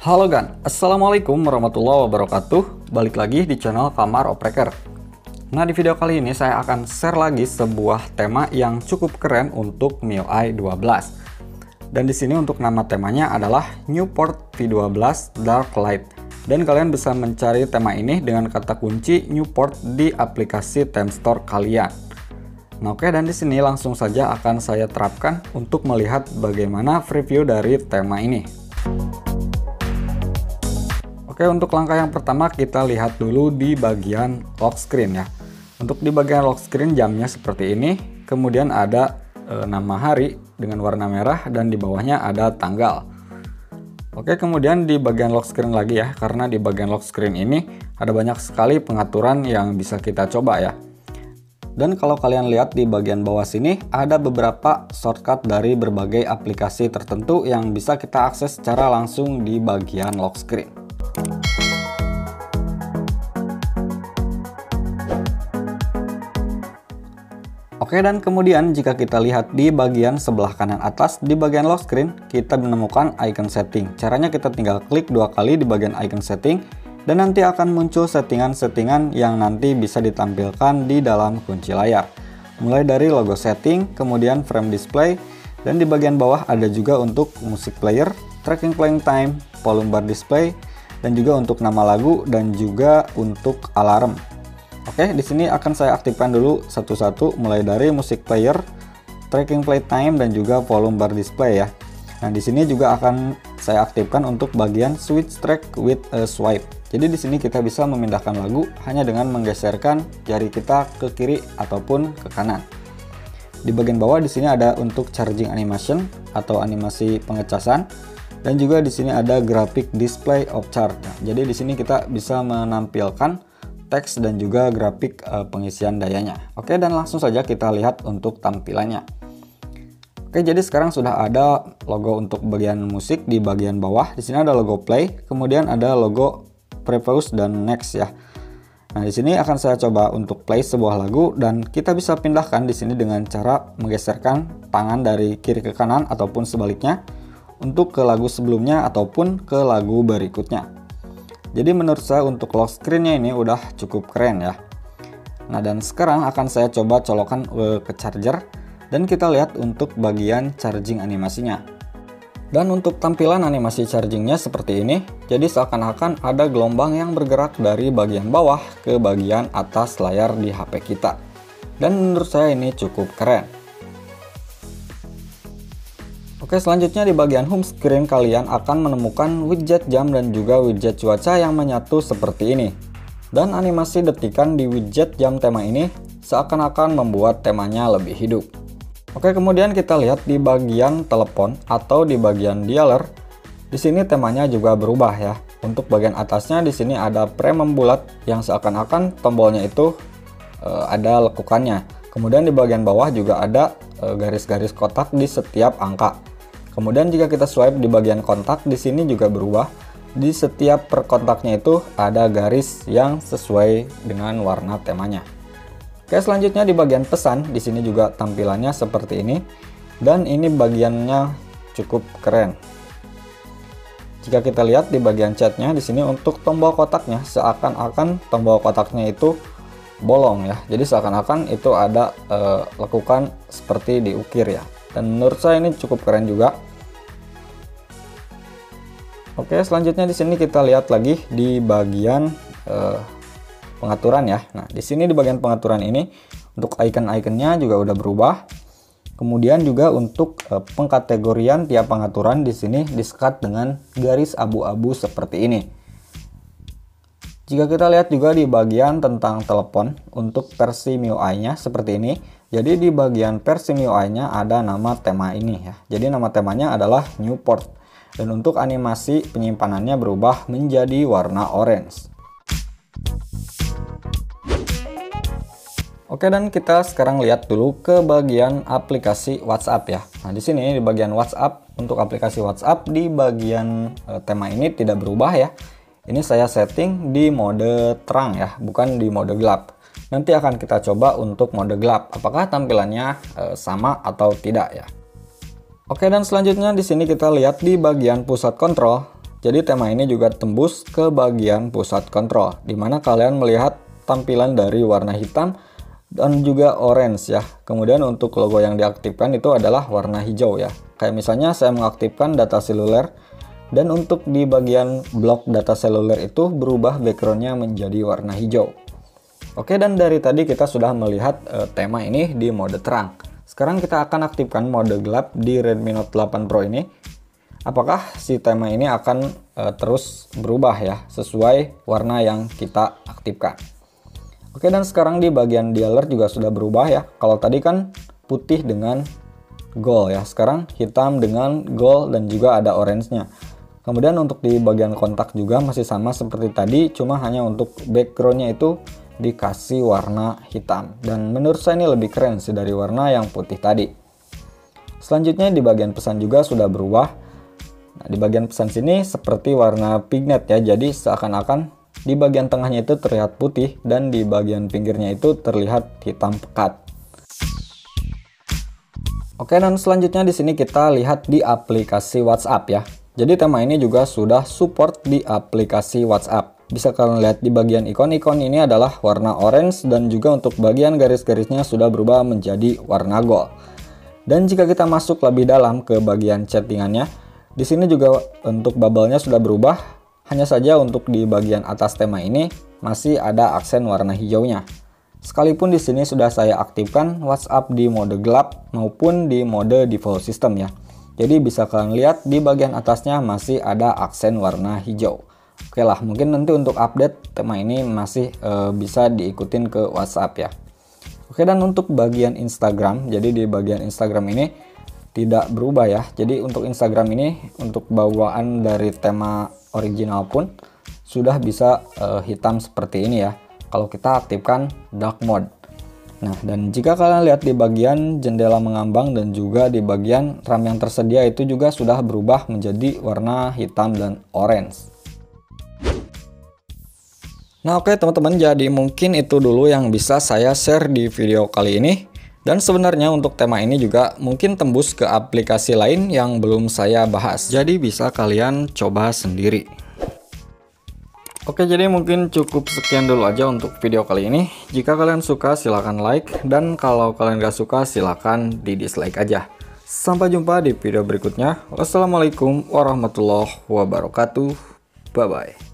Halo Gan, Assalamualaikum warahmatullahi wabarakatuh. Balik lagi di channel Kamar Opreker. Nah, di video kali ini saya akan share lagi sebuah tema yang cukup keren untuk MIUI 12. Dan di sini untuk nama temanya adalah Newport V12 Dark Light. Dan kalian bisa mencari tema ini dengan kata kunci Newport di aplikasi Temstore kalian. Nah, oke, dan di sini langsung saja akan saya terapkan untuk melihat bagaimana preview dari tema ini. Oke, untuk langkah yang pertama kita lihat dulu di bagian lock screen ya. Untuk di bagian lock screen jamnya seperti ini, kemudian ada nama hari dengan warna merah dan di bawahnya ada tanggal. Oke, kemudian di bagian lock screen lagi ya, karena di bagian lock screen ini ada banyak sekali pengaturan yang bisa kita coba ya. Dan kalau kalian lihat di bagian bawah sini ada beberapa shortcut dari berbagai aplikasi tertentu yang bisa kita akses secara langsung di bagian lock screen. Oke, dan kemudian jika kita lihat di bagian sebelah kanan atas di bagian lock screen kita menemukan icon setting. Caranya kita tinggal klik dua kali di bagian icon setting dan nanti akan muncul settingan-settingan yang nanti bisa ditampilkan di dalam kunci layar. Mulai dari logo setting, kemudian frame display, dan di bagian bawah ada juga untuk music player, tracking playing time, volume bar display, dan juga untuk nama lagu dan juga untuk alarm. Oke, di sini akan saya aktifkan dulu satu-satu mulai dari music player, tracking play time, dan juga volume bar display ya. Nah, di sini juga akan saya aktifkan untuk bagian switch track with a swipe. Jadi di sini kita bisa memindahkan lagu hanya dengan menggeserkan jari kita ke kiri ataupun ke kanan. Di bagian bawah di sini ada untuk charging animation atau animasi pengecasan. Dan juga di sini ada graphic display of charge. Nah, jadi di sini kita bisa menampilkan teks dan juga grafik pengisian dayanya. Oke, dan langsung saja kita lihat untuk tampilannya. Oke, jadi sekarang sudah ada logo untuk bagian musik di bagian bawah. Di sini ada logo play, kemudian ada logo previous dan next ya. Nah, di sini akan saya coba untuk play sebuah lagu dan kita bisa pindahkan di sini dengan cara menggeserkan tangan dari kiri ke kanan ataupun sebaliknya untuk ke lagu sebelumnya ataupun ke lagu berikutnya. Jadi menurut saya untuk lock screen-nya ini udah cukup keren ya. Nah, dan sekarang akan saya coba colokan ke charger dan kita lihat untuk bagian charging animasinya. Dan untuk tampilan animasi chargingnya seperti ini, jadi seakan-akan ada gelombang yang bergerak dari bagian bawah ke bagian atas layar di HP kita. Dan menurut saya ini cukup keren. Oke, selanjutnya di bagian home screen kalian akan menemukan widget jam dan juga widget cuaca yang menyatu seperti ini. Dan animasi detikan di widget jam tema ini seakan-akan membuat temanya lebih hidup. Oke, kemudian kita lihat di bagian telepon atau di bagian dialer. Di sini temanya juga berubah ya. Untuk bagian atasnya di sini ada prem membulat yang seakan-akan tombolnya itu ada lekukannya. Kemudian di bagian bawah juga ada garis-garis kotak di setiap angka. Kemudian jika kita swipe di bagian kontak, di sini juga berubah. Di setiap per kontaknya itu ada garis yang sesuai dengan warna temanya. Oke, selanjutnya di bagian pesan, di sini juga tampilannya seperti ini. Dan ini bagiannya cukup keren. Jika kita lihat di bagian chatnya, di sini untuk tombol kotaknya seakan-akan tombol kotaknya itu bolong ya. Jadi seakan-akan itu ada lekukan seperti diukir ya. Dan menurut saya ini cukup keren juga. Oke, selanjutnya di sini kita lihat lagi di bagian pengaturan ya. Nah, di sini di bagian pengaturan ini untuk icon-iconnya juga udah berubah. Kemudian juga untuk pengkategorian tiap pengaturan di sini di-sekat dengan garis abu-abu seperti ini. Jika kita lihat juga di bagian tentang telepon untuk versi MIUI-nya seperti ini. Jadi di bagian versi MIUI-nya ada nama tema ini ya. Jadi nama temanya adalah Newport. Dan untuk animasi penyimpanannya berubah menjadi warna orange. Oke, dan kita sekarang lihat dulu ke bagian aplikasi WhatsApp ya. Nah, di sini di bagian WhatsApp, untuk aplikasi WhatsApp di bagian tema ini tidak berubah ya. Ini saya setting di mode terang ya, bukan di mode gelap. Nanti akan kita coba untuk mode gelap, apakah tampilannya sama atau tidak ya. Oke, dan selanjutnya di sini kita lihat di bagian pusat kontrol. Jadi tema ini juga tembus ke bagian pusat kontrol, dimana kalian melihat tampilan dari warna hitam dan juga orange ya. Kemudian untuk logo yang diaktifkan itu adalah warna hijau ya. Kayak misalnya saya mengaktifkan data seluler, dan untuk di bagian blok data seluler itu berubah backgroundnya menjadi warna hijau. Oke, dan dari tadi kita sudah melihat tema ini di mode terang. Sekarang kita akan aktifkan mode gelap di Redmi Note 8 Pro ini. Apakah si tema ini akan terus berubah ya sesuai warna yang kita aktifkan. Oke, dan sekarang di bagian dialert juga sudah berubah ya. Kalau tadi kan putih dengan gold ya, sekarang hitam dengan gold dan juga ada orange-nya. Kemudian untuk di bagian kontak juga masih sama seperti tadi, cuma hanya untuk background-nya itu dikasih warna hitam. Dan menurut saya ini lebih keren sih dari warna yang putih tadi. Selanjutnya di bagian pesan juga sudah berubah. Nah, di bagian pesan sini seperti warna pignet ya, jadi seakan-akan di bagian tengahnya itu terlihat putih dan di bagian pinggirnya itu terlihat hitam pekat. Oke, dan selanjutnya di sini kita lihat di aplikasi WhatsApp ya. Jadi tema ini juga sudah support di aplikasi WhatsApp. Bisa kalian lihat di bagian ikon-ikon ini adalah warna orange dan juga untuk bagian garis-garisnya sudah berubah menjadi warna gold. Dan jika kita masuk lebih dalam ke bagian chattingannya, di sini juga untuk bubble-nya sudah berubah, hanya saja untuk di bagian atas tema ini masih ada aksen warna hijaunya. Sekalipun di sini sudah saya aktifkan WhatsApp di mode gelap maupun di mode default system ya. Jadi bisa kalian lihat di bagian atasnya masih ada aksen warna hijau. Oke lah, mungkin nanti untuk update tema ini masih bisa diikutin ke WhatsApp ya. Oke, dan untuk bagian Instagram, jadi di bagian Instagram ini tidak berubah ya. Jadi untuk Instagram ini untuk bawaan dari tema original pun sudah bisa hitam seperti ini ya kalau kita aktifkan dark mode. Nah, dan jika kalian lihat di bagian jendela mengambang dan juga di bagian RAM yang tersedia itu juga sudah berubah menjadi warna hitam dan orange. Nah, oke teman-teman, jadi mungkin itu dulu yang bisa saya share di video kali ini. Dan sebenarnya untuk tema ini juga mungkin tembus ke aplikasi lain yang belum saya bahas. Jadi bisa kalian coba sendiri. Oke, jadi mungkin cukup sekian dulu aja untuk video kali ini. Jika kalian suka silahkan like, dan kalau kalian gak suka silahkan di dislike aja. Sampai jumpa di video berikutnya. Wassalamualaikum warahmatullahi wabarakatuh. Bye-bye.